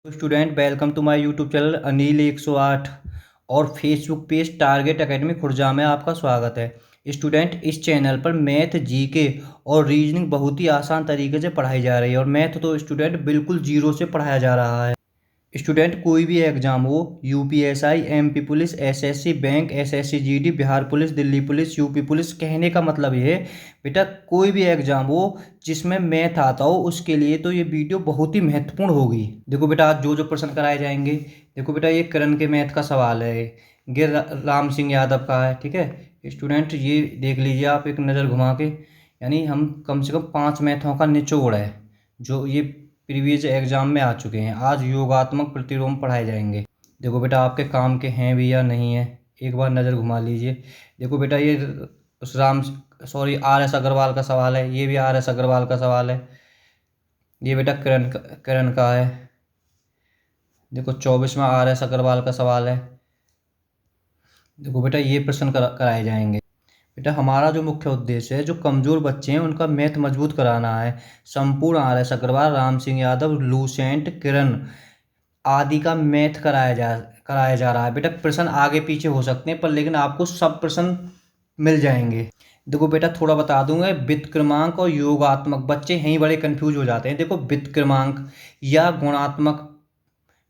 तो student welcome to my YouTube channel Anil 108 और Facebook page Target Academy Khurja में आपका स्वागत है। स्टूडेंट, इस चैनल पर मैथ, जीके और रीजनिंग बहुत ही आसान तरीके से पढ़ाई जा रही है और मैथ तो स्टूडेंट बिल्कुल जीरो से पढ़ाया जा रहा है। स्टूडेंट, कोई भी एग्जाम हो, UPSI, MP police, SSC bank, SSC GD, Bihar police, Delhi police, UP police, कहने का मतलब ये है बेटा कोई भी एग्जाम हो जिसमें मैथ आता हो उसके लिए तो ये वीडियो बहुत ही महत्वपूर्ण होगी। देखो बेटा, आज जो जो प्रश्न कराए जाएंगे, देखो बेटा ये करण के मैथ का सवाल है, गिर राम सिंह यादव का है। ठीक है स्टूडेंट, ये देख लीजिए आप एक नज़र घुमा के, यानी हम कम से कम 5 मैथों का निचोड़ है जो ये प्रीवियस एग्जाम में आ चुके हैं। आज योगात्मक प्रतिलोम पढ़ाए जाएंगे। देखो बेटा आपके काम के हैं भी या नहीं है, एक बार नज़र घुमा लीजिए। देखो बेटा ये Ram sorry R S Agrawal का सवाल है, ये भी आर एस अग्रवाल का सवाल है। ये बेटा करण का है। देखो 24वां आर एस अग्रवाल का सवाल है। देखो बेटा ये प्रश्न कराए जाएंगे। बेटा हमारा जो मुख्य उद्देश्य है, जो कमज़ोर बच्चे हैं उनका मैथ मजबूत कराना है। संपूर्ण R S Agarwal, Ram Singh Yadav, Lucent, Kiran आदि का मैथ कराया जा रहा है। बेटा प्रश्न आगे पीछे हो सकते हैं पर लेकिन आपको सब प्रश्न मिल जाएंगे। देखो बेटा थोड़ा बता दूंगा, वित्त क्रमांक और योगात्मक बच्चे यहीं बड़े कंफ्यूज हो जाते हैं। देखो वित्त क्रमांक या गुणात्मक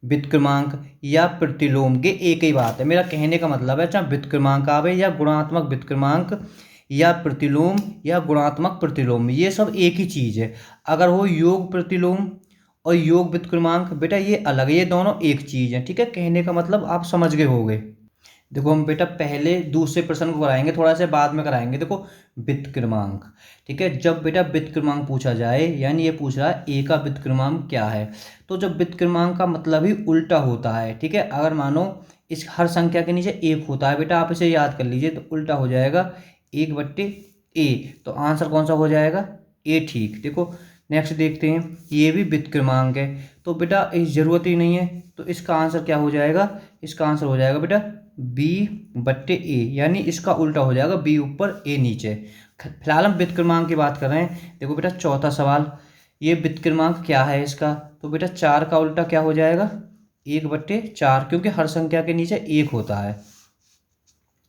वित्त क्रमांक या प्रतिलोम के एक ही बात है। मेरा कहने का मतलब है चाहे वित्त क्रमांक आवे या गुणात्मक वित्त क्रमांक या प्रतिलोम या गुणात्मक प्रतिलोम, ये सब एक ही चीज़ है। अगर हो योग प्रतिलोम और योग वित्त क्रमांक, बेटा ये अलग है, ये दोनों एक चीज़ है। ठीक है, कहने का मतलब आप समझ गए होंगे। देखो हम बेटा पहले दूसरे प्रश्न को कराएंगे, थोड़ा सा बाद में कराएंगे। देखो वित्त क्रमांक, ठीक है, जब बेटा वित्त क्रमांक पूछा जाए, यानी ये पूछ रहा है ए का वित्त क्रमांक क्या है, तो जब वित्त क्रमांक का मतलब ही उल्टा होता है। ठीक है, अगर मानो इस हर संख्या के नीचे एक होता है, बेटा आप इसे याद कर लीजिए, तो उल्टा हो जाएगा 1/a, तो आंसर कौन सा हो जाएगा, ए। ठीक, देखो नेक्स्ट देखते हैं, ये भी वित्त क्रमांक है, तो बेटा इस जरूरत ही नहीं है, तो इसका आंसर क्या हो जाएगा, इसका आंसर हो जाएगा बेटा b/a, यानी इसका उल्टा हो जाएगा, b ऊपर a नीचे। फिलहाल हम वित्त क्रमांक की बात कर रहे हैं। देखो बेटा चौथा सवाल, ये वित्त क्रमांक क्या है इसका, तो बेटा 4 का उल्टा क्या हो जाएगा, 1/4, क्योंकि हर संख्या के नीचे एक होता है।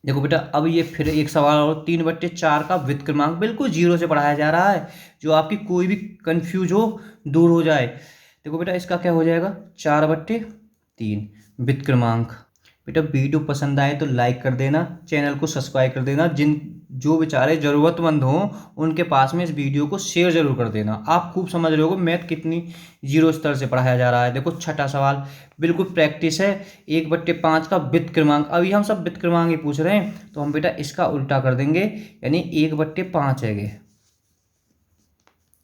देखो बेटा अब ये फिर एक सवाल और, 3/4 का वित्त क्रमांक बिल्कुल जीरो से पढ़ाया जा रहा है, जो आपकी कोई भी कंफ्यूज हो दूर हो जाए। देखो बेटा इसका क्या हो जाएगा, 4/3 वित्त क्रमांक। बेटा वीडियो पसंद आए तो लाइक कर देना, चैनल को सब्सक्राइब कर देना, जो बेचारे ज़रूरतमंद हों उनके पास में इस वीडियो को शेयर जरूर कर देना। आप खूब समझ रहे हो मैथ कितनी जीरो स्तर से पढ़ाया जा रहा है। देखो छठा सवाल बिल्कुल प्रैक्टिस है, 1/5 का वित्त क्रमांक। अभी हम सब वित्त क्रमांक ही पूछ रहे हैं, तो हम बेटा इसका उल्टा कर देंगे, यानी 1/5 है,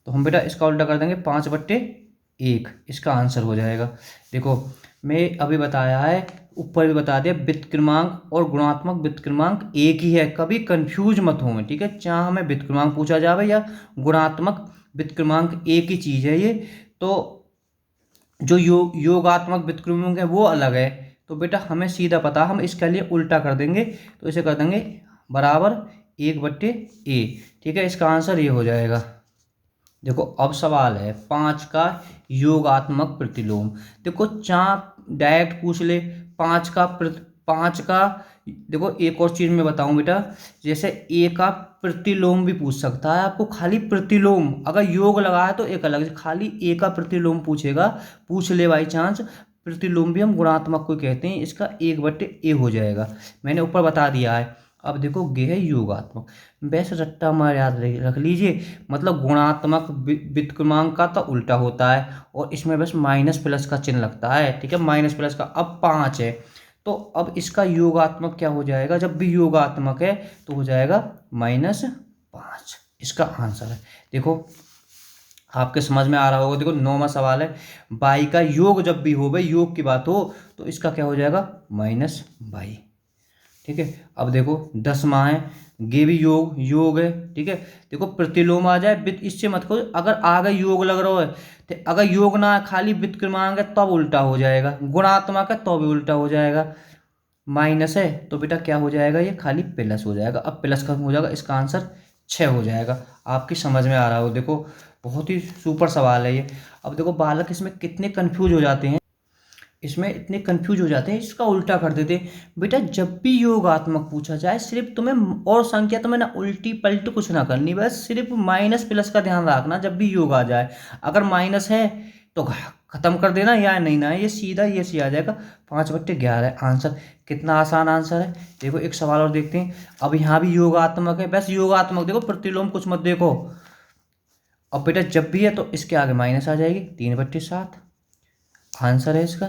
तो हम बेटा इसका उल्टा कर देंगे 5/1, इसका आंसर हो जाएगा। देखो मैं अभी बताया है, ऊपर भी बता दिया, वित्त क्रमांक और गुणात्मक वित्त क्रमांक एक ही है, कभी कंफ्यूज मत हो। ठीक है, चाहे हमें वित्त क्रमांक पूछा जावे या गुणात्मक वित्त क्रमांक, एक ही चीज़ है ये। तो जो योगात्मक वित्त क्रमांक है वो अलग है, तो बेटा हमें सीधा पता, हम इसके लिए उल्टा कर देंगे, तो इसे कर देंगे बराबर 1/a। ठीक है, इसका आंसर ये हो जाएगा। देखो अब सवाल है 5 का योगात्मक प्रतिलोम। देखो चाप डायरेक्ट पूछ ले, 5 का देखो एक और चीज़ मैं बताऊं बेटा, जैसे ए का प्रतिलोम भी पूछ सकता है आपको, खाली प्रतिलोम, अगर योग लगा है तो एक अलग, खाली ए का प्रतिलोम पूछेगा, पूछ ले बाई चांस, प्रतिलोम भी हम गुणात्मक को कहते हैं, इसका 1/a हो जाएगा, मैंने ऊपर बता दिया है। अब देखो गे है योगात्मक, वैसे रट्टा मार याद रख लीजिए, मतलब गुणात्मक वित्त क्रमांक का तो उल्टा होता है और इसमें बस माइनस प्लस का चिन्ह लगता है। ठीक है, माइनस प्लस का। अब 5 है, तो अब इसका योगात्मक क्या हो जाएगा, जब भी योगात्मक है तो हो जाएगा -5, इसका आंसर है। देखो आपके समझ में आ रहा होगा। देखो 9वां सवाल है, बाई का योग जब भी हो, भाई योग की बात हो, तो इसका क्या हो जाएगा, -22। ठीक है, अब देखो 10वां है, गे भी योग है। ठीक है, देखो प्रतिलोम आ जाए वित्त, इससे मत करो, अगर आगे योग लग रहा है तो, अगर योग ना है खाली वित्त क्रमांक है तब उल्टा हो जाएगा, गुणात्मक है तो भी उल्टा हो जाएगा, माइनस है तो बेटा क्या हो जाएगा, ये खाली प्लस हो जाएगा। अब प्लस खत्म हो जाएगा, इसका आंसर 6 हो जाएगा। आपकी समझ में आ रहा हो। देखो बहुत ही सुपर सवाल है ये। अब देखो बालक इसमें कितने कंफ्यूज हो जाते हैं। इसमें इतने कंफ्यूज हो जाते हैं, इसका उल्टा कर देते हैं। बेटा जब भी योगात्मक पूछा जाए सिर्फ तुम्हें और संख्या तुम्हें ना उल्टी पलटी कुछ ना करनी, बस सिर्फ माइनस प्लस का ध्यान रखना जब भी योग आ जाए। अगर माइनस है तो खत्म कर देना, या नहीं ना ये सीधा ये सी आ जाएगा 5/11 आंसर। कितना आसान आंसर है। देखो एक सवाल और देखते हैं। अब यहाँ भी योगात्मक है, बस योगात्मक देखो, प्रतिलोम कुछ मत देखो। अब बेटा जब भी है तो इसके आगे माइनस आ जाएगी, 3/7 आंसर है इसका।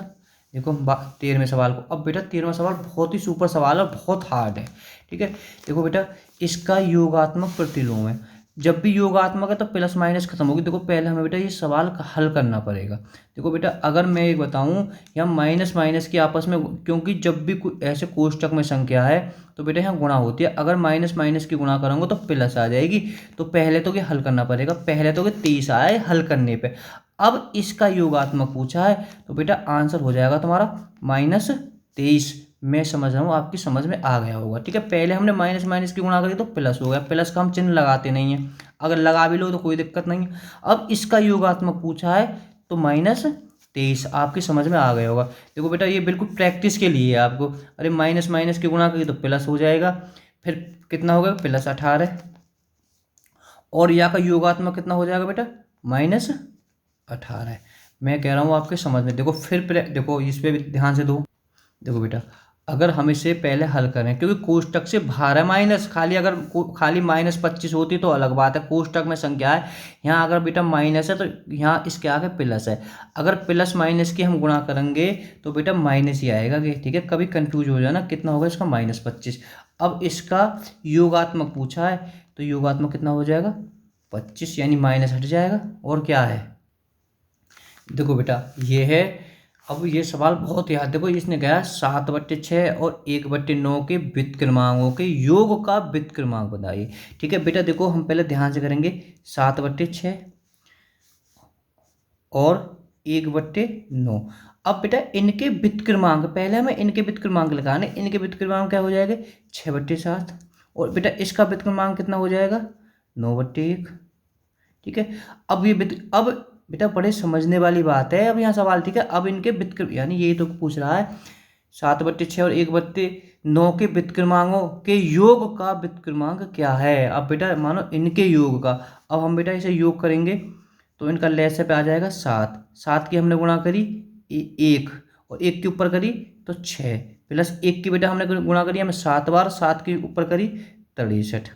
देखो 13वें सवाल को। अब बेटा 13वां सवाल बहुत ही सुपर सवाल है और बहुत हार्ड है, ठीक है। देखो बेटा इसका योगात्मक प्रतिलोम है। जब भी योगात्मक है तो प्लस माइनस खत्म होगी। देखो पहले हमें बेटा ये सवाल हल करना पड़ेगा। देखो बेटा अगर मैं एक बताऊं, यहाँ माइनस माइनस की आपस में, क्योंकि जब भी ऐसे कोष्टक में संख्या है तो बेटा यहाँ गुणा होती है। अगर माइनस माइनस की गुणा करूँगा तो प्लस आ जाएगी। तो पहले तो ये हल करना पड़ेगा। पहले तो ये 30 आए हल करने पे। अब इसका योगात्मक पूछा है तो बेटा आंसर हो जाएगा तुम्हारा -23। मैं समझ रहा हूँ आपकी समझ में आ गया होगा, ठीक है। पहले हमने माइनस माइनस की गुणा करी तो प्लस हो गया। प्लस का हम चिन्ह लगाते नहीं हैं, अगर लगा भी लो तो कोई दिक्कत नहीं है। अब इसका योगात्मक पूछा है तो -23 आपकी समझ में आ गया होगा। देखो बेटा ये बिल्कुल प्रैक्टिस के लिए है आपको। अरे माइनस माइनस की गुणा करी तो प्लस हो जाएगा, फिर कितना होगा +18। और यहाँ का योगात्मक कितना हो जाएगा बेटा -18। मैं कह रहा हूँ आपके समझ में। देखो फिर देखो इस पे भी ध्यान से दो। देखो बेटा अगर हम इसे पहले हल करें, क्योंकि कोष्टक से बाहर है माइनस, खाली अगर खाली -25 होती तो अलग बात है। कोष्टक में संख्या है, यहाँ अगर बेटा माइनस है तो यहाँ इसके आगे प्लस है। अगर प्लस माइनस की हम गुणा करेंगे तो बेटा माइनस ही आएगा, ठीक है। कभी कंफ्यूज हो जाना, कितना होगा इसका -25। अब इसका योगात्मक पूछा है तो योगात्मक कितना हो जाएगा 25, यानी माइनस हट जाएगा। और क्या है देखो बेटा ये है। अब ये सवाल बहुत याद, देखो इसने कहा 7/6 और 1/9 के वित्त क्रमांकों के योग का वित्त क्रमांक बताइए, ठीक है। बेटा देखो हम पहले ध्यान से करेंगे। 7/6 और 1/9। अब बेटा इनके वित्त क्रमांक, पहले हमें इनके वित्त क्रमांक लगाने। इनके वित्त क्रमांक क्या हो जाएगा 6/7। और बेटा इसका वित्त क्रमांक कितना हो जाएगा 9/1, ठीक है। अब ये अब बेटा बड़े समझने वाली बात है अब यहाँ सवाल, ठीक है। अब इनके वित्त यानी यही तो पूछ रहा है 7/6 और 1/9 के वित्त क्रमांकों के योग का वित्त क्रमांक क्या है। अब बेटा मानो इनके योग का, अब हम बेटा इसे योग करेंगे तो इनका लैसे पे आ जाएगा 7। 7 की हमने गुणा करी 1, और 1 के ऊपर करी तो 6, प्लस 1 की बेटा हमने गुणा करी हमें 7 बार, 7 के ऊपर करी 63,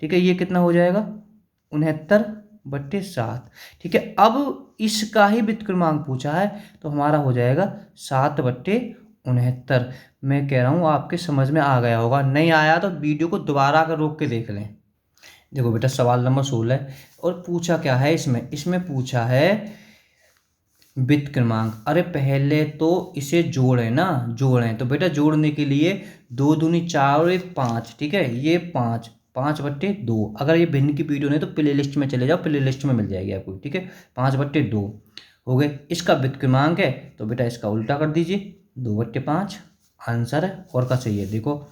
ठीक है। ये कितना हो जाएगा 69/7, ठीक है। अब इसका ही वित्त क्रमांक पूछा है तो हमारा हो जाएगा 7/69। मैं कह रहा हूँ आपके समझ में आ गया होगा, नहीं आया तो वीडियो को दोबारा कर रोक के देख लें। देखो बेटा सवाल नंबर 16 और पूछा क्या है इसमें पूछा है वित्त क्रमांक। अरे पहले तो इसे जोड़ें ना, जोड़ें तो बेटा जोड़ने के लिए 2 दूनी 4 और 1 5, ठीक है। ये 5/2। अगर ये भिन्न की वीडियो नहीं तो प्ले लिस्ट में चले जाओ, प्ले लिस्ट में मिल जाएगी आपको, ठीक है। 5/2 हो गए। इसका वित्त क्रमांक है तो बेटा इसका उल्टा कर दीजिए, 2/5 आंसर है। और का सही है। देखो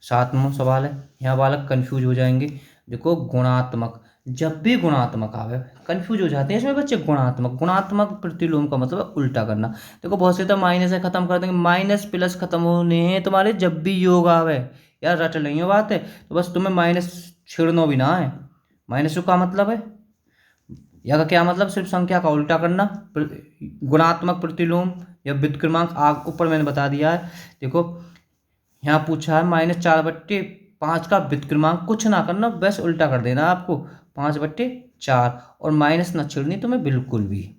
7वां सवाल है, यहाँ बालक कंफ्यूज हो जाएंगे। देखो गुणात्मक, जब भी गुणात्मक आवे कंफ्यूज हो जाते हैं इसमें बच्चे। गुणात्मक प्रतिलोम का मतलब है उल्टा करना। देखो बहुत से तो माइनस से खत्म कर देंगे, माइनस प्लस खत्म होने हैं तुम्हारे जब भी योग आवे। यार रट नहीं हो बात है, तो बस तुम्हें माइनस छेड़ना भी ना है। माइनस का मतलब है, या का क्या मतलब, सिर्फ संख्या का उल्टा करना। गुणात्मक प्रतिलोम या वित्त क्रमांक आग ऊपर मैंने बता दिया है। देखो यहाँ पूछा है -4/5 का वित्त क्रमांक, कुछ ना करना बस उल्टा कर देना आपको 5/4, और माइनस ना छेड़नी तुम्हें बिल्कुल भी।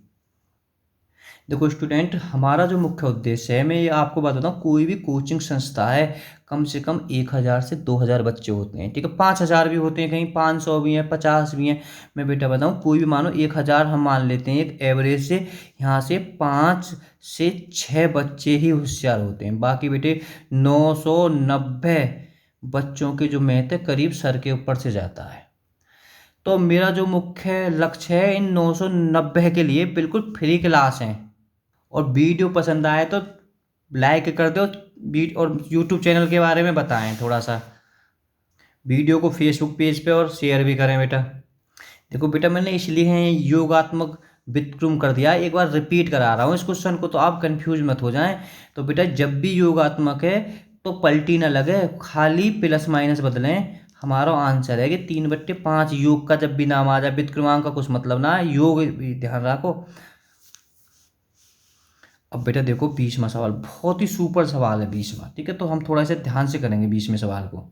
देखो स्टूडेंट हमारा जो मुख्य उद्देश्य है, मैं ये आपको बताता हूँ, कोई भी कोचिंग संस्था है कम से कम 1000 से 2000 बच्चे होते हैं, ठीक है। 5000 भी होते हैं, कहीं 500 भी हैं, 50 भी हैं। मैं बेटा बताऊँ कोई भी मानो 1000 हम मान लेते हैं एक एवरेज से, यहाँ से 5 से 6 बच्चे ही होशियार होते हैं। बाकी बेटे 990 बच्चों के जो मैथ है करीब सर के ऊपर से जाता है। तो मेरा जो मुख्य लक्ष्य है इन 990 के लिए बिल्कुल फ्री क्लास है। और वीडियो पसंद आए तो लाइक कर दो, और यूट्यूब चैनल के बारे में बताएं थोड़ा सा, वीडियो को फेसबुक पेज पे और शेयर भी करें बेटा। देखो बेटा मैंने इसलिए हैं योगात्मक व्युत्क्रम कर दिया है। एक बार रिपीट करा रहा हूँ इस क्वेश्चन को, तो आप कंफ्यूज मत हो जाएं। तो बेटा जब भी योगात्मक है तो पलटी ना लगे, खाली प्लस माइनस बदलें। हमारा आंसर है कि 3/5। योग का जब भी नाम आ जाए, व्युत्क्रमांक का कुछ मतलब ना है, योग भी ध्यान रखो। अब बेटा देखो 20वां सवाल, बहुत ही सुपर सवाल है 20वां, ठीक है। तो हम थोड़ा सा ध्यान से करेंगे 20वें सवाल को।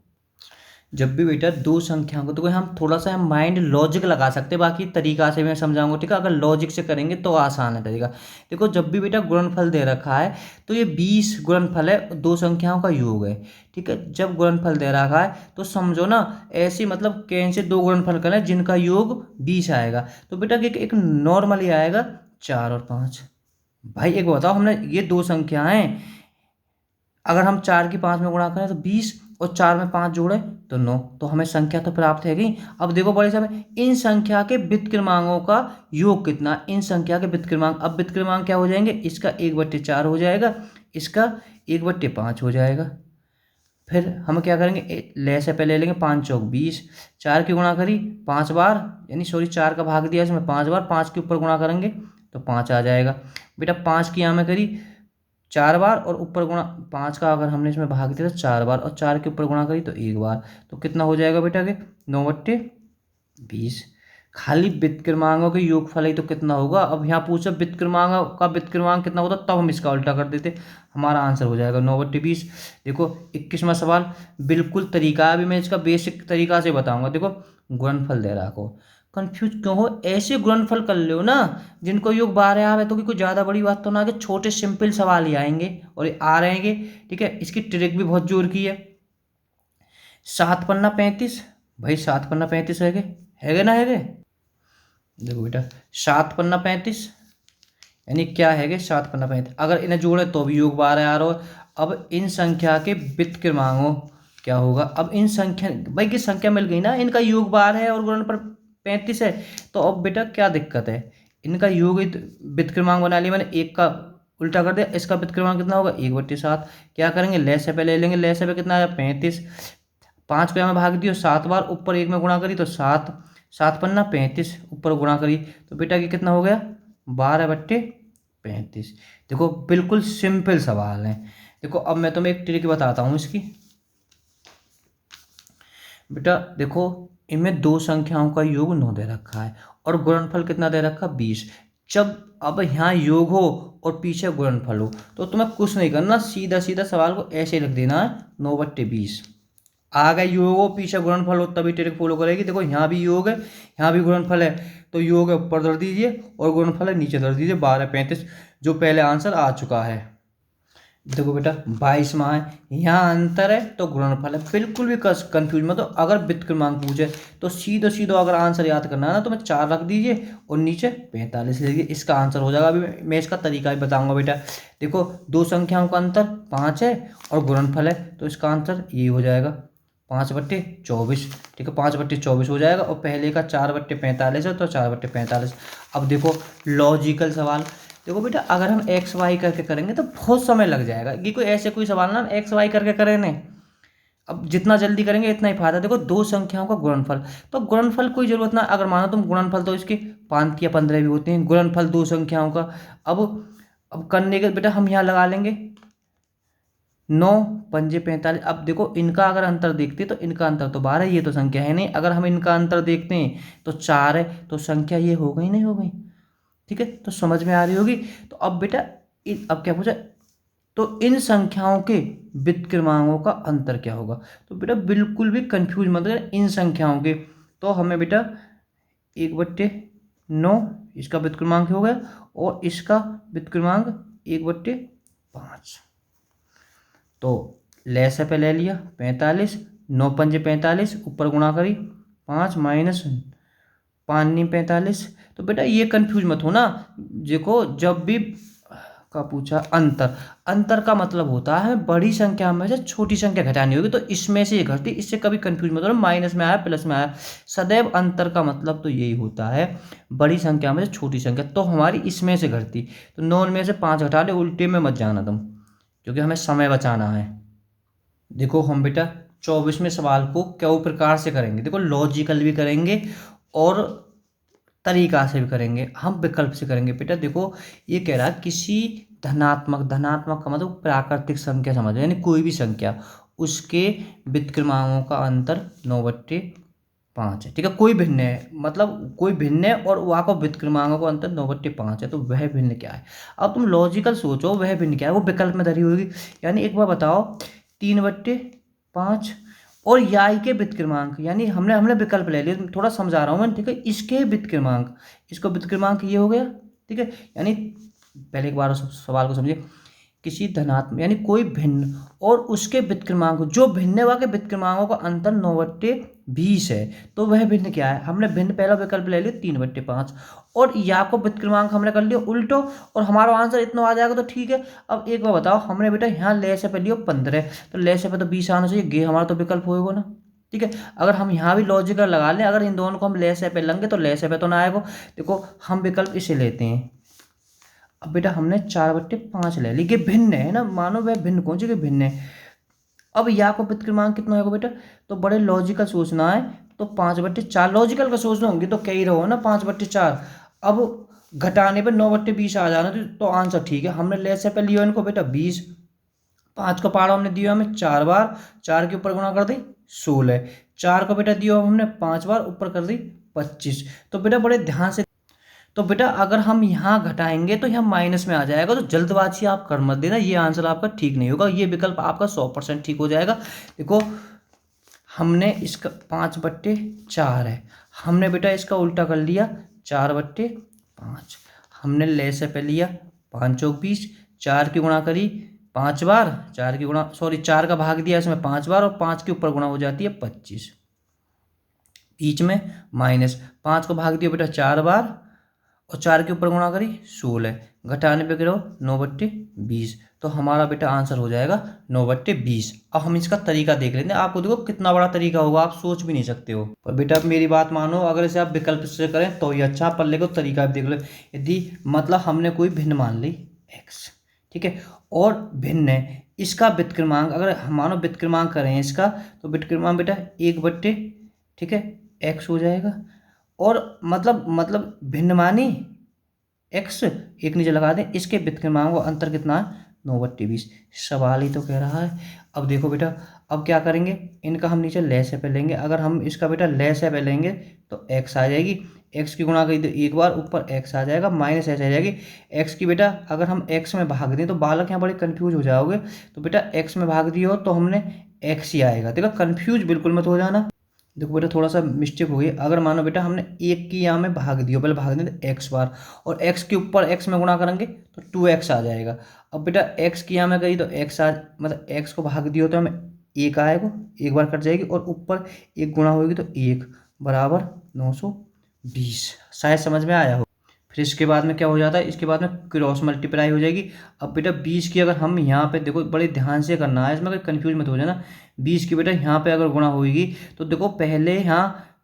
जब भी बेटा दो संख्याओं को, तो कोई हम थोड़ा सा माइंड लॉजिक लगा सकते हैं, बाकी तरीका से मैं समझाऊंगा, ठीक है। अगर लॉजिक से करेंगे तो आसान है तरीका। देखो जब भी बेटा गुणनफल दे रखा है तो ये 20 गुणनफल है, दो संख्याओं का योग है, ठीक है। जब गुणनफल दे रखा है तो समझो ना ऐसे, मतलब कैसे दो गुणनफल करें जिनका योग 20 आएगा। तो बेटा एक नॉर्मली आएगा 4 और 5। भाई एक बताओ, हमने ये दो संख्याएं अगर हम 4 की 5 में गुणा करें तो 20, और 4 में 5 जोड़े तो 9, तो हमें संख्या तो प्राप्त है गई। अब देखो बड़े साहब, इन संख्या के व्युत्क्रमांकों का योग कितना, इन संख्या के व्युत्क्रमांक। अब व्युत्क्रमांक क्या हो जाएंगे, इसका 1/4 हो जाएगा, इसका 1/5 हो जाएगा। फिर हम क्या करेंगे, ले से पहले लेंगे 5 चौक 20, 4 की गुणा करी 5 बार, यानी सॉरी 4 का भाग दिया इसमें 5 बार, 5 के ऊपर गुणा करेंगे तो 5 आ जाएगा। बेटा 5 की यहाँ में करी 4 बार, और ऊपर गुणा 5 का अगर हमने इसमें भाग दिया तो 4 बार, और 4 के ऊपर गुणा करी तो 1 बार, तो कितना हो जाएगा बेटा के 9/20। खाली व्युत्क्रमांकों के योगफल ही तो कितना होगा। अब यहाँ पूछा व्युत्क्रमांक का व्युत्क्रमांक कितना होता, तब हम इसका उल्टा कर देते, हमारा आंसर हो जाएगा 9/20। देखो 21वां सवाल, बिल्कुल तरीका अभी मैं इसका बेसिक तरीका से बताऊंगा। देखो गुणनफल दे रहा को, कंफ्यूज क्यों हो, ऐसे गुणनफल कर लो ना जिनको योग 12 आवे, तो कोई ज़्यादा बड़ी बात तो ना, कि छोटे सिंपल सवाल ही आएंगे और ये आ रहेंगे, ठीक है। इसकी ट्रिक भी बहुत जोर की है। 7 पन्ना 35, भाई 7 पन्ना 35 है ना है। देखो बेटा 7 पन्ना 35 यानी क्या है कि 7 पन्ना 35, अगर इन्हें जोड़े तो भी योग 12 आ रहा हो। अब इन संख्या के व्युत्क्रमांकों क्या होगा, अब इन संख्या, भाई की संख्या मिल गई ना, इनका योग 12 है और गुणनफल 35 है, तो अब बेटा क्या दिक्कत है, इनका योग व्युत्क्रमांक बना लिया मैंने, एक का उल्टा कर दिया, इसका व्युत्क्रमांक कितना होगा 1/7। क्या करेंगे, ले से पहले लेंगे, ले से पे कितना आया 35, 5 को यहाँ में भाग दियो 7 बार, ऊपर 1 में गुणा करी तो 7, 7 पन्ना 35, ऊपर गुणा करी तो बेटा की कितना हो गया 12/35। देखो बिल्कुल सिंपल सवाल है। देखो अब मैं तुम्हें एक ट्रिक बताता हूँ इसकी। बेटा देखो इनमें दो संख्याओं का योग 9 दे रखा है और गुणनफल कितना दे रखा 20। जब अब यहाँ योग हो और पीछे गुणनफल हो तो तुम्हें कुछ नहीं करना, सीधा सीधा सवाल को ऐसे लिख देना है 9/20। आगे योग हो पीछे गुणनफल हो तभी ट्रिक फॉलो करेगी। देखो यहाँ भी योग है यहाँ भी गुणनफल है, तो योग है ऊपर धर दीजिए और गुणनफल है नीचे धर दीजिए, 12/35 जो पहले आंसर आ चुका है। देखो बेटा 22वां है, यहाँ अंतर है तो गुणनफल है, बिल्कुल भी कंफ्यूज मत हो। अगर व्युत्क्रमांक पूछे तो सीधो सीधो अगर आंसर याद करना है ना तो मैं 4 रख दीजिए और नीचे 45 लिखिए, इसका आंसर हो जाएगा। अभी मैं इसका तरीका भी बताऊंगा। बेटा देखो दो संख्याओं का अंतर 5 है और गुणनफल है, तो इसका आंसर ये हो जाएगा 5/24, ठीक है 5/24 हो जाएगा। और पहले का 4/45 है तो 4/45। अब देखो लॉजिकल सवाल, देखो बेटा अगर हम एक्स वाई करके करेंगे तो बहुत समय लग जाएगा, ये कोई ऐसे कोई सवाल ना एक्स वाई करके करें नहीं, अब जितना जल्दी करेंगे इतना ही फायदा। देखो दो संख्याओं का गुणनफल, तो गुणनफल कोई जरूरत ना, अगर मानो तुम गुणनफल तो इसके 5 या 15 भी होते हैं, गुणनफल दो संख्याओं का। अब करने के बेटा हम यहाँ लगा लेंगे 9×5=45। अब देखो इनका अगर अंतर देखते तो इनका अंतर तो 12 है, ये तो संख्या है नहीं। अगर हम इनका अंतर देखते हैं तो 4 है, तो संख्या ये हो गई नहीं हो गई, ठीक है। तो समझ में आ रही होगी। तो अब बेटा अब क्या पूछा, तो इन संख्याओं के व्युत्क्रमांकों का अंतर क्या होगा। तो बेटा बिल्कुल भी कंफ्यूज मत कर, इन संख्याओं के तो हमें बेटा 1/9 इसका व्युत्क्रमांक हो गया और इसका व्युत्क्रमांक 1/5। तो ले से पे ले लिया 45, 9×5=45, ऊपर गुणा करी 5 माइनस 5×9=45। तो बेटा ये कंफ्यूज मत हो ना। देखो जब भी का पूछा अंतर का मतलब होता है बड़ी संख्या में से छोटी संख्या घटानी होगी, तो इसमें से ये घटती, इससे कभी कंफ्यूज मत हो, माइनस में आया प्लस में आया, सदैव अंतर का मतलब तो यही होता है बड़ी संख्या में से छोटी संख्या, तो हमारी इसमें से घटती। तो 9 में से 5 घटा ले, उल्टे में मत जाना तुम, क्योंकि हमें समय बचाना है। देखो हम बेटा 24वें सवाल को क्या प्रकार से करेंगे, देखो लॉजिकल भी करेंगे और तरीका से भी करेंगे, हम विकल्प से करेंगे। बेटा देखो ये कह रहा है किसी धनात्मक, धनात्मक का मतलब प्राकृतिक संख्या समझ, यानी कोई भी संख्या, उसके व्युत्क्रमांकों का अंतर 9/5 है। ठीक है, कोई भिन्न है, मतलब कोई भिन्न है और वहाँ का व्युत्क्रमांकों का अंतर 9/5 है, तो वह भिन्न क्या है। अब तुम लॉजिकल सोचो वह भिन्न क्या है, वो विकल्प में धरी होगी। यानी एक बार बताओ 3/5 और याई के व्युत्क्रमांक, यानी हमने हमने विकल्प ले लिया, थोड़ा समझा रहा हूँ मैं। ठीक है, इसके व्युत्क्रमांक, इसका व्युत्क्रमांक ये हो गया। ठीक है, यानी पहले एक बार सवाल को समझिए, किसी धनात्मक यानी कोई भिन्न और उसके व्युत्क्रमांक, जो भिन्न वा के व्युत्क्रमांकों का अंतर 9/20 है, तो वह भिन्न क्या है। हमने भिन्न पहला विकल्प ले लिया 3/5 और या को व्युत्क्रमांक हमने कर लिया उल्टो, और हमारा आंसर इतना आ जाएगा, तो ठीक है। अब एक बार बताओ, हमने बेटा यहाँ ले से पे लियो 15, तो ले से पे तो 20 आना चाहिए, गे हमारा तो विकल्प होएगा ना। ठीक है, अगर हम यहाँ भी लॉजिकल लगा लें, अगर इन दोनों को हम ले से पे लेंगे तो ले से पे तो ना आएगा। देखो हम विकल्प इसे लेते हैं। अब बेटा हमने 4/5 ले ली, ये भिन्न है ना, मानो वह भिन्न कौन सी, भिन्न है। अब या को व्युत्क्रमांक कितना होगा बेटा, तो बड़े लॉजिकल सोचना है, तो 5/4 लॉजिकल का सोचना होंगे तो कह ही रहो ना 5/4। अब घटाने पे 9/20 आ जाना, तो आंसर ठीक है। हमने ले से पहले लिया इनको बेटा 20, 5 का पारा हमने दिया हमें 4 बार, 4 के ऊपर गुणा कर दी 16, 4 को बेटा दिया हमने 5 बार, ऊपर कर दी 25। तो बेटा बड़े ध्यान से, तो बेटा अगर हम यहाँ घटाएंगे तो यहाँ माइनस में आ जाएगा, तो जल्दबाजी आप कर मत देना, ये आंसर आपका ठीक नहीं होगा, ये विकल्प आपका 100% ठीक हो जाएगा। देखो हमने इसका 5/4 है, हमने बेटा इसका उल्टा कर लिया 4/5। हमने ले से पे लिया 5 चौक 20, 4 की गुणा करी 5 बार, 4 की गुणा 4 का भाग दिया इसमें 5 बार, और 5 के ऊपर गुणा हो जाती है 25, बीच में माइनस, 5 को भाग दिया बेटा 4 बार, और 4 के ऊपर गुणा करी 16, घटाने पे करो 9/20, तो हमारा बेटा आंसर हो जाएगा 9/20। अब हम इसका तरीका देख लेते हैं, आपको देखो कितना बड़ा तरीका होगा, आप सोच भी नहीं सकते हो। पर बेटा मेरी बात मानो, अगर इसे आप विकल्प से करें तो ये अच्छा, पर लेको तरीका भी देख लो। यदि मतलब हमने कोई भिन्न मान ली x, ठीक है, और भिन्न है, इसका व्युत्क्रमांक अगर मानो व्युत्क्रमांक करें इसका, तो व्युत्क्रमांक बेटा 1/, ठीक है, x हो जाएगा। और मतलब भिन्न मानी x, एक नीचे लगा दें, इसके व्युत्क्रमांक का अंतर कितना है 9/20, सवाल ही तो कह रहा है। अब देखो बेटा, अब क्या करेंगे, इनका हम नीचे ले से पे लेंगे, अगर हम इसका बेटा ले से पे लेंगे तो x आ जाएगी, x की गुणा करी तो एक बार, ऊपर x आ जाएगा, माइनस h आ जाएगी। x की बेटा अगर हम x में भाग दें, तो बालक यहाँ बड़े कन्फ्यूज हो जाओगे, तो बेटा x में भाग दिए हो तो हमने x ही आएगा। देखो कन्फ्यूज बिल्कुल मत हो जाना। देखो बेटा थोड़ा सा मिस्टेक हो गई, अगर मानो बेटा हमने एक की यहाँ में भाग दिया, पहले भाग दें x बार, और x के ऊपर x में गुणा करेंगे तो 2x आ जाएगा। अब बेटा x की यहाँ में करी तो x आ, मतलब x को भाग दिया तो हमें एक आएगा, एक बार कट जाएगी, और ऊपर एक गुणा होगी तो 1 बराबर 920। शायद समझ में आया हो। फिर इसके बाद में क्या हो जाता है, इसके बाद में क्रॉस मल्टीप्लाई हो जाएगी। अब बेटा 20 की अगर हम यहाँ पे देखो, बड़े ध्यान से करना है, इसमें कोई कन्फ्यूज मत हो जाना। 20 की बेटा यहाँ पे अगर गुणा होगी, तो देखो पहले यहाँ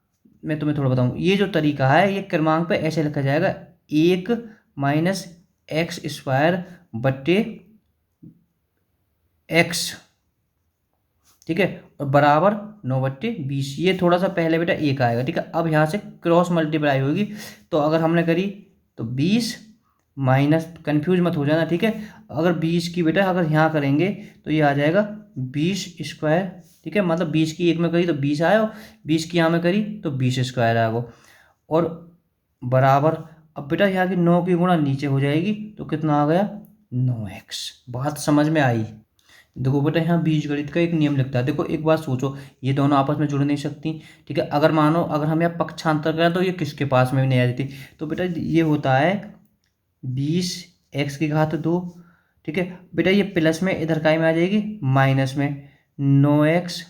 मैं तुम्हें थोड़ा बताऊँ, ये जो तरीका है ये क्रमांक पे ऐसे लिखा जाएगा, 1 माइनस x² बट्टे x, ठीक है, और बराबर 9/20। ये थोड़ा सा पहले बेटा 1 आएगा, ठीक है। अब यहाँ से क्रॉस मल्टीप्लाई होगी, तो अगर हमने करी तो 20 माइनस, कन्फ्यूज मत हो जाना, ठीक है। अगर 20 की बेटा अगर यहाँ करेंगे तो ये आ जाएगा 20², ठीक है, मतलब 20 की एक में करी तो 20 आया, 20 की यहाँ में करी तो 20² आएगा, और बराबर, अब बेटा यहाँ की 9 की गुणा नीचे हो जाएगी, तो कितना आ गया 9x। बात समझ में आई। देखो बेटा यहाँ बीजगणित का एक नियम लिखता है, देखो एक बात सोचो, ये दोनों आपस में जुड़ नहीं सकती, ठीक है। अगर मानो अगर हम यहाँ पक्षांतर करें तो ये किसके पास में भी नहीं आ जाती, तो बेटा ये होता है 20x², ठीक है। बेटा ये प्लस में इधर काय में आ जाएगी माइनस में 9x,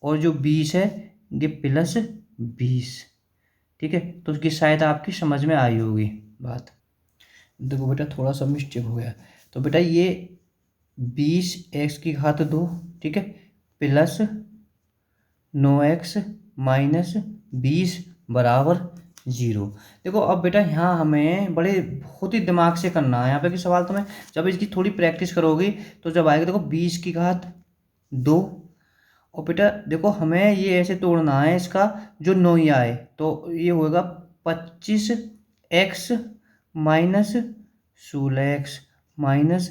और जो 20 है ये +20, ठीक है। तो उसकी शायद आपकी समझ में आई होगी बात। देखो बेटा थोड़ा सा मिस्टेक हो गया, तो बेटा ये 20x², ठीक है, प्लस 9x माइनस 20 बराबर 0। देखो अब बेटा यहाँ हमें बड़े बहुत ही दिमाग से करना है यहाँ पे कि सवाल तुम्हें जब इसकी थोड़ी प्रैक्टिस करोगी तो जब आएगा, देखो 20², और बेटा देखो हमें ये ऐसे तोड़ना है, इसका जो 9 आए तो ये होगा 25 एक्स माइनस 16x माइनस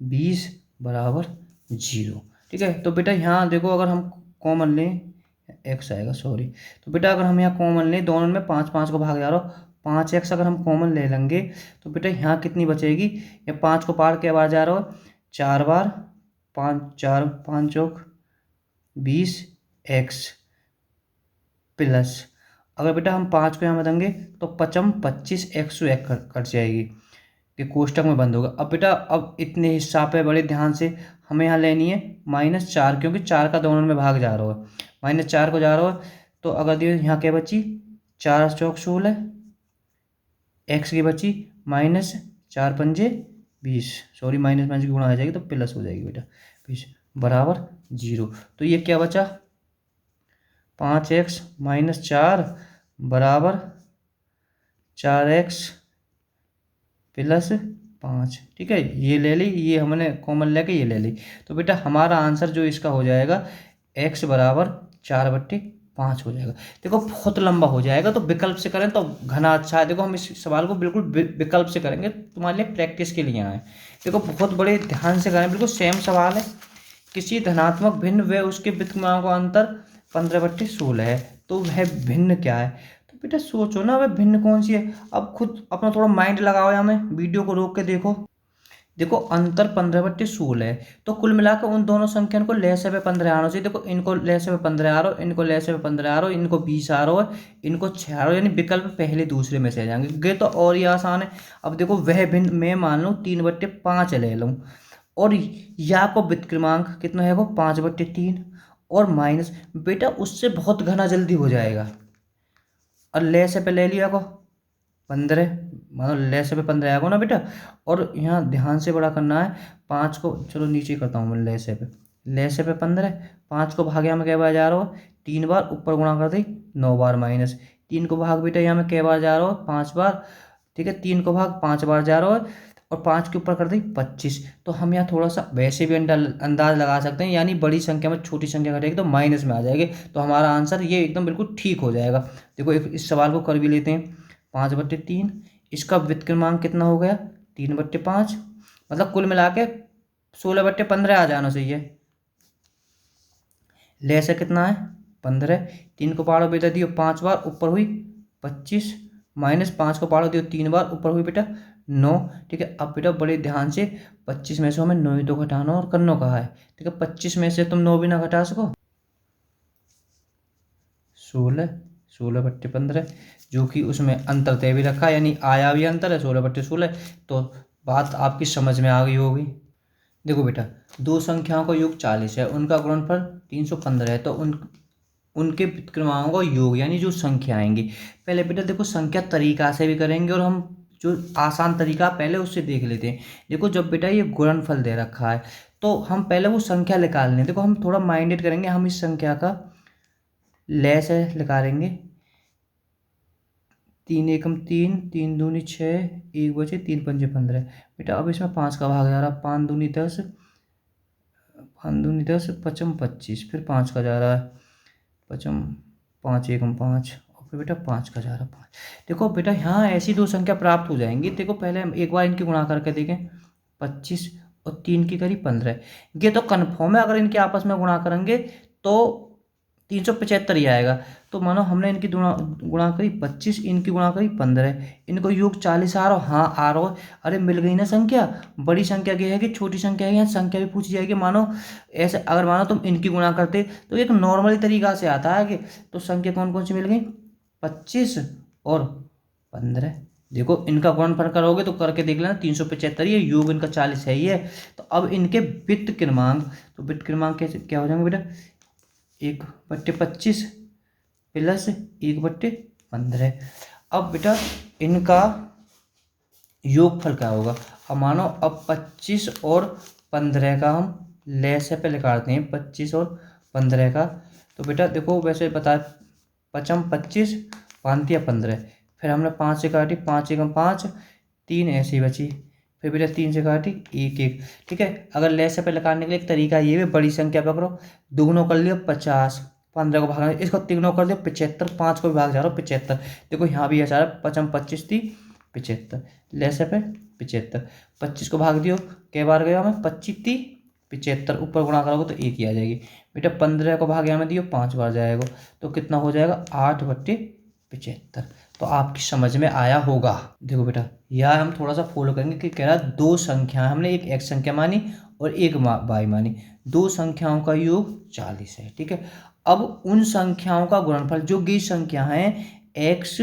20 बराबर 0। ठीक है, तो बेटा यहाँ देखो अगर हम कॉमन लें, एक्स आएगा सॉरी, तो बेटा अगर हम यहाँ कॉमन लें दोनों में 5 5 को भाग जा रहा हो, 5x अगर हम कॉमन ले लेंगे तो बेटा यहाँ कितनी बचेगी, या 5 को पार के बार जा रहा हो 4 बार, 5 4 5 चौक 20x प्लस, अगर बेटा हम 5 को यहाँ बदलेंगे तो 5 25x से एक कट जाएगी, ये कोष्टक में बंद होगा। अब बेटा अब इतने हिस्सा पे बड़े ध्यान से हमें यहाँ लेनी है -4, क्योंकि 4 का दोनों में भाग जा रहा है, -4 को जा रहा है, तो अगर दिए यहाँ क्या बची 4 चौक 16, एक्स की बची -4 पंजे 20, सॉरी -5 की गुणा आ जाएगी तो प्लस हो जाएगी बेटा 20 बराबर 0। तो ये क्या बचा 5x - 4 बराबर 4x प्लस 5। ठीक है, ये ले ली, ये हमने कॉमन लेके ये ले ली, तो बेटा हमारा आंसर जो इसका हो जाएगा x बराबर 4/5 हो जाएगा। देखो बहुत लंबा हो जाएगा, तो विकल्प से करें तो घना अच्छा है। देखो हम इस सवाल को बिल्कुल विकल्प से करेंगे, तुम्हारे लिए प्रैक्टिस के लिए आए। देखो बहुत बड़े ध्यान से करें, बिल्कुल सेम सवाल है। किसी धनात्मक भिन्न व उसके विद्यमानों का अंतर 15/16 है, तो वह भिन्न क्या है। तो बेटा सोचो ना वह भिन्न कौन सी है, अब खुद अपना थोड़ा माइंड लगाओ, या में वीडियो को रोक के देखो। देखो अंतर 15/16 है, तो कुल मिलाकर उन दोनों संख्याओं को लैसे पे 15 आना चाहिए। देखो इनको लैसे पे 15 आ रहा हो, इनको लैसे पे 15 आ रहा हो, इनको 20 आ रहा हो, इनको 6 आ रहा हो, यानी विकल्प पहले दूसरे में से आ जाएंगे। ये तो और ही आसान है। अब देखो वह भिन्न मैं मान लूँ 3/5 ले लूँ, और या को वित्त क्रमांक कितना है वो 5/3, और माइनस बेटा उससे बहुत घना जल्दी हो जाएगा। और ले से पे ले लिया को 15, मतलब ले से पे 15 आएगा ना बेटा, और यहाँ ध्यान से बड़ा करना है। 5 को चलो नीचे करता हूँ मैं, ले से पे 15, 5 को भाग यहाँ में कै बार जा रहा हो 3 बार, ऊपर गुणा कर दी 9 बार माइनस 3 को भाग बेटा यहाँ में कै बार जा रहा हो 5 बार। ठीक है, 3 को भाग 5 बार जा रहा हो, और 5 के ऊपर कर दी 25। तो हम यहाँ थोड़ा सा वैसे भी अंदाज लगा सकते हैं, यानी बड़ी संख्या में छोटी संख्या घटेगी तो माइनस में आ जाएगी, तो हमारा आंसर ये एकदम बिल्कुल ठीक हो जाएगा। देखो इस सवाल को कर भी लेते हैं। 5/3, इसका व्युत्क्रमांक क्रमांक कितना हो गया 3/5, मतलब कुल मिला के 16/15 आ जाना चाहिए। ले से कितना है 15, 3 को पाड़ो बेटा दियो 5 बार, ऊपर हुई 25, -5 को पाड़ो दियो 3 बार, ऊपर हुई बेटा 9। ठीक है, अब बेटा बड़े ध्यान से 25 में से हमें 9 ही तो घटाना और करना कहा है। ठीक है, 25 में से तुम 9 भी ना घटा सको, 16/15, जो कि उसमें अंतर तय भी रखा, यानी आया भी अंतर है 16/16, तो बात आपकी समझ में आ गई होगी। देखो बेटा दो संख्याओं का योग 40 है, उनका गुणनफल 315 है, तो उनके क्रमांकों का योग यानी जो संख्या आएंगी। पहले बेटा देखो संख्या तरीका से भी करेंगे, और हम जो आसान तरीका पहले उससे देख लेते हैं। देखो जब बेटा ये गुणनफल दे रखा है, तो हम पहले वो संख्या निकाल लें। देखो हम थोड़ा माइंडेड करेंगे, हम इस संख्या का लैस है निकालेंगे, 3 एकम 3, 3 दूनी 6, 1 बचे 3 पंजे 15। बेटा अब इसमें 5 का भाग जा रहा है, 5 दूनी 10, 5 दूनी 10, 5 25, फिर 5 का जा रहा है 5 5 एकम 5, और फिर बेटा 5 का जा रहा है 5। देखो बेटा यहाँ ऐसी दो संख्या प्राप्त हो जाएंगी। देखो पहले हम एक बार इनकी गुणा करके देखें, 25 और 3 की करीब 15, ये तो कन्फर्म है अगर इनके आपस में गुणा करेंगे तो 375 ही आएगा। तो मानो हमने इनकी गुणा करी 25, इनकी गुणा करी 15, इनको योग 40 आ रहा हो, हाँ आ रहा हो। अरे मिल गई ना संख्या। बड़ी संख्या की है कि छोटी संख्या है, यहाँ संख्या भी पूछी जाएगी। मानो ऐसे अगर मानो तुम इनकी गुणा करते तो एक नॉर्मली तरीका से आता है कि, तो संख्या कौन कौन सी मिल गई 25 और 15। देखो इनका गुणनफल करोगे तो करके देख लेना, 375 ये योग इनका 40 है ही है। तो अब इनके वित्त क्रमांक, तो वित्त क्रमांक कैसे क्या हो जाएंगे बेटा 1/25 प्लस 1/15। अब बेटा इनका योगफल क्या होगा। अब मानो अब 25 और 15 का हम लैसे पे निकालते हैं, 25 और 15 का। तो बेटा देखो वैसे बता 5 25 5 या 15, फिर हमने 5 से काटी, 5 एकम 5, 3 ऐसी बची, फिर बेटा 3 से काटी 1 1। ठीक है, अगर लैसे पे लगाने के लिए एक तरीका ये भी, बड़ी संख्या पकड़ो, दुगुनों कर लियो 50, 15 को भागना, इसको तिगुनों कर दियो 75, 5 को भी भाग जा रहा हो 75। देखो यहाँ भी ऐसा है 5 25 थी 75, लेसे पे 75, 25 को भाग दियो, कई बार गया हमें 25×3 = 75, ऊपर गुणा करोगे तो 1 ही आ जाएगी बेटा। 15 को भाग में दियो 5 बार जाएगा तो कितना हो जाएगा 8/75। तो आपकी समझ में आया होगा। देखो बेटा यहाँ हम थोड़ा सा फॉलो करेंगे कि कह रहा दो संख्या, हमने एक x संख्या मानी और एक y मानी, दो संख्याओं का योग 40 है, ठीक है। अब उन संख्याओं का गुणनफल जो गी संख्या है x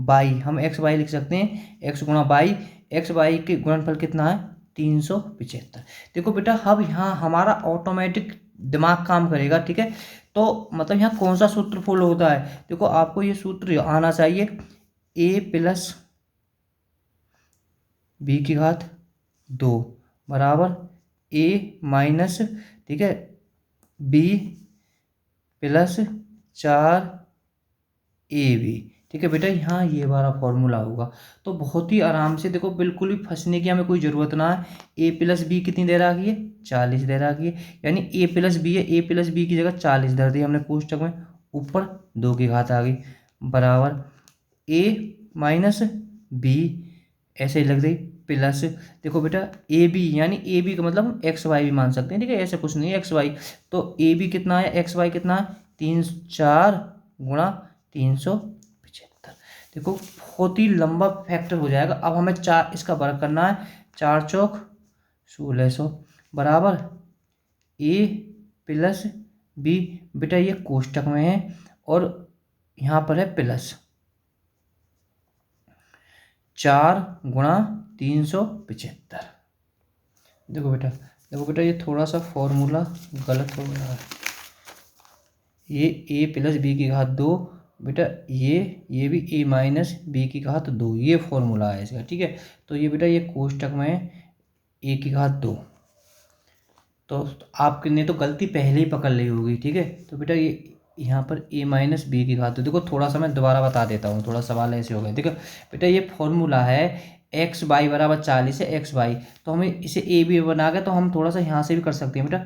y, हम x y लिख सकते हैं, x गुणा y, x y के गुणनफल कितना है 375। देखो बेटा अब यहाँ हमारा ऑटोमेटिक दिमाग काम करेगा, ठीक है। तो मतलब यहाँ कौन सा सूत्र फॉलो होता है, देखो आपको ये सूत्र आना चाहिए, a+b² बराबर a- ठीक है b+4ab, ठीक है बेटा। यहाँ ये हमारा फॉर्मूला होगा। तो बहुत ही आराम से देखो, बिल्कुल भी फंसने की हमें कोई ज़रूरत ना है। a+b कितनी दे रखी है 40 दे रखी है, यानी a+b है, a+b की जगह 40 धर दी हमने कोष्टक में, ऊपर 2 की घात आ गई बराबर a-b, ऐसे ही लग गई प्लस। देखो बेटा ए बी, यानी ए बी का मतलब हम एक्स वाई भी मान सकते हैं, ठीक है, ऐसे कुछ नहीं है एक्स वाई। तो ए बी कितना है, एक्स वाई कितना है 4×375। देखो बहुत ही लंबा फैक्टर हो जाएगा। अब हमें चार इसका वर्ग करना है, 4 चौक 1600 बराबर a+b, बेटा ये कोष्टक में है और यहाँ पर है प्लस 4×375। देखो बेटा ये थोड़ा सा फॉर्मूला गलत हो गया है, ये a+b² बेटा, ये भी a-b², ये फॉर्मूला है इसका, ठीक है। तो ये बेटा ये कोष्टक में a², तो आपने ने तो गलती पहले ही पकड़ ली होगी, ठीक है। तो बेटा ये यहाँ पर a-b², देखो थोड़ा सा मैं दोबारा बता देता हूँ, थोड़ा सवाल ऐसे हो गए। देखो बेटा ये फॉर्मूला है एक्स वाई बराबर 40 है, एक्स वाई, तो हमें इसे ए बी बना के तो हम थोड़ा सा यहाँ से भी कर सकते हैं बेटा,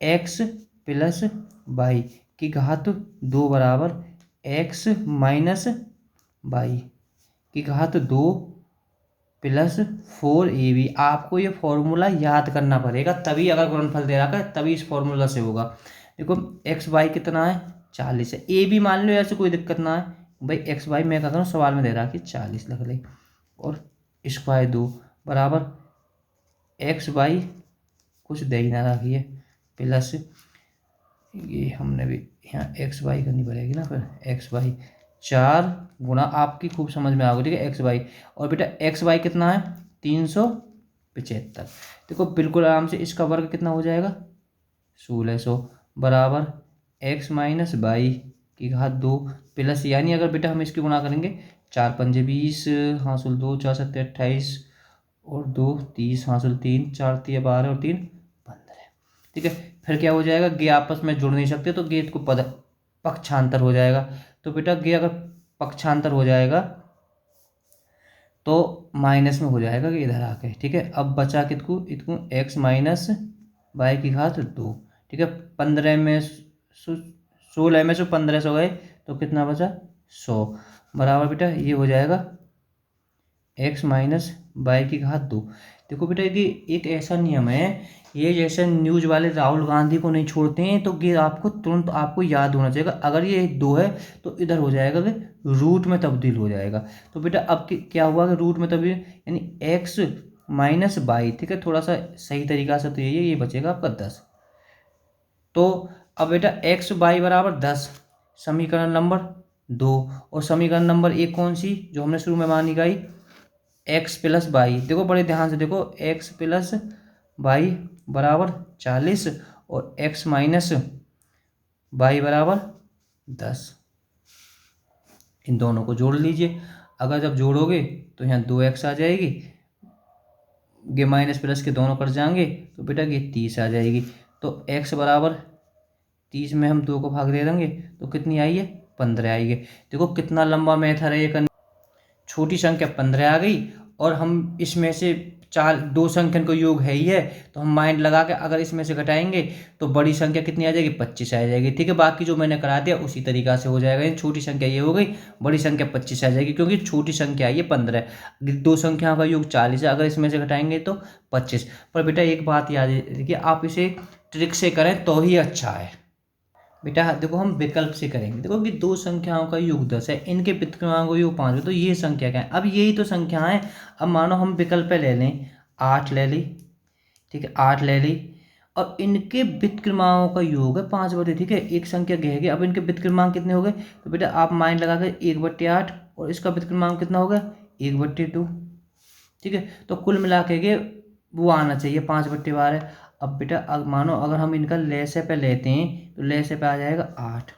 x+y² बराबर x-y² + 4ab। आपको ये फॉर्मूला याद करना पड़ेगा, तभी अगर गुणनफल दे रखा है तभी इस फॉर्मूला से होगा। देखो एक्स वाई कितना है 40 है, ए भी मान लो, ऐसे कोई दिक्कत ना है भाई। एक्स वाई मैं क्या करूँ, सवाल में दे रहा कि 40 लग ले, और स्क्वायर 2 बराबर एक्स वाई कुछ दे ही ना रखी है प्लस, ये हमने भी यहाँ एक्स वाई करनी पड़ेगी ना, फिर एक्स वाई 4 आपकी खूब समझ में आओगे, ठीक है, एक्स वाई। और बेटा एक्स वाई कितना है 375। देखो बिल्कुल आराम से इसका वर्ग कितना हो जाएगा 1600 बराबर x-y² प्लस, यानी अगर बेटा हम इसकी गुणा करेंगे 4×5 = 20, हासिल 2, 4 × 7 = 28 और 2 30, हासिल 3, 4 × 3 = 12 और 3 15, ठीक है। फिर क्या हो जाएगा, गे आपस में जुड़ नहीं सकते तो गे को पक्षांतर हो जाएगा। तो बेटा गे अगर पक्षांतर हो जाएगा तो माइनस में हो जाएगा कि इधर आके, ठीक है। अब बचा कितकू x-y², ठीक है। 15 में 16 में से 1500 गए तो कितना बचा 100 बराबर बेटा ये हो जाएगा x-y²। देखो बेटा कि एक ऐसा नियम है, ये जैसे न्यूज़ वाले राहुल गांधी को नहीं छोड़ते हैं, तो ये आपको तुरंत आपको याद होना चाहिए। अगर ये 2 है तो इधर हो जाएगा कि रूट में तब्दील हो जाएगा। तो बेटा अब क्या हुआ कि रूट में तब्दील, यानी x-y, ठीक है। थोड़ा सा सही तरीका से तो ये बचेगा आपका 10। तो अब बेटा एक्स वाई बराबर 10 समीकरण नंबर 2, और समीकरण नंबर 1 कौन सी जो हमने शुरू में मानी गई x+y। देखो बड़े ध्यान से देखो, x+y बराबर 40 और x-y बराबर 10, इन दोनों को जोड़ लीजिए। अगर जब जोड़ोगे तो यहाँ 2x आ जाएगी, ये माइनस प्लस के दोनों कट जाएंगे तो बेटा ये 30 आ जाएगी। तो x बराबर 30 में हम 2 को भाग दे देंगे तो कितनी आई है 15 आई है। देखो कितना लंबा मेथड है ये करने, छोटी संख्या 15 आ गई और हम इसमें से दो संख्या का योग है ही है, तो हम माइंड लगा के अगर इसमें से घटाएंगे तो बड़ी संख्या कितनी आ जाएगी, 25 आ जाएगी। ठीक है, बाकी जो मैंने करा दिया उसी तरीका से हो जाएगा। छोटी संख्या ये हो गई, बड़ी संख्या 25 आ जाएगी, क्योंकि छोटी संख्या है ये 15 है। दो संख्याओं का योग 40 है, अगर इसमें से घटाएंगे तो 25। पर बेटा एक बात याद रखिए, आप इसे ट्रिक से करें तो ही अच्छा है। बेटा देखो हम विकल्प से करेंगे। देखो कि दो संख्याओं का योग 10 है, इनके व्युत्क्रमांक का योग 5 है, तो ये संख्या क्या है। अब यही तो संख्याएं, अब मानो हम विकल्प पे ले लें, 8 ले ली, ठीक है 8 ले ली, और इनके व्युत्क्रमांकों का योग है 5/, ठीक है एक संख्या गह गई। अब इनके व्युत्क्रमांक कितने हो गए, तो बेटा आप माइंड लगा कर 1/8, और इसका व्युत्क्रमांक कितना हो गया 1/2, ठीक है। तो कुल मिला के वो आना चाहिए 5/12। अब बेटा मानो अगर हम इनका लैसे पे लेते हैं तो लैसे पे आ जाएगा 8।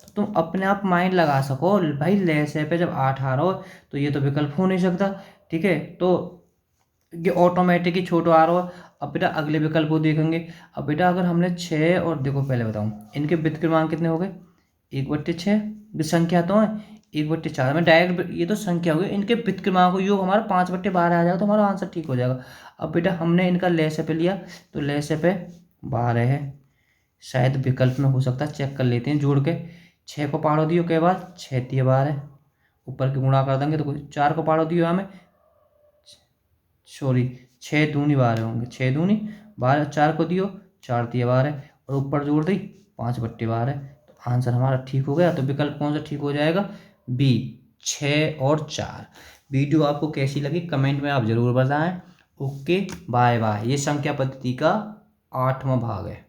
तो तुम अपने आप माइंड लगा सको भाई, लैसे पे जब 8 आ रहा हो तो ये तो विकल्प हो नहीं सकता, ठीक है। तो ये ऑटोमेटिक ही छोटा आ रहा हो। अब बेटा अगले विकल्प को देखेंगे। अब बेटा अगर हमने 6 और देखो पहले बताऊँ इनके व्युत्क्रमांक कितने हो गए, 1/6 संख्या तो है, 1/4 में डायरेक्ट ये तो संख्या हो गई, इनके व्युत्क्रमांक योग हमारा 5/12 आ जाएगा, तो हमारा आंसर ठीक हो जाएगा। अब बेटा हमने इनका लैसे पे लिया, तो लैसे पे 12 है, शायद विकल्प में हो सकता है, चेक कर लेते हैं जोड़ के। 6 को पाड़ो दियो के बाद 6 तिया 12, ऊपर के गुणा कर देंगे तो 4 को पाड़ो दियो हमें, सॉरी 6 दूनी 12 होंगे, 6 दूनी 12, 4 को दियो 4 तिया 12, और ऊपर जोड़ दी 5/12। तो आंसर हमारा ठीक हो गया। तो विकल्प कौन सा ठीक हो जाएगा, बी 6 और 4। वीडियो आपको कैसी लगी कमेंट में आप ज़रूर बताएं। Okay bye bye. ये संख्या पद्धति का 8वां भाग है।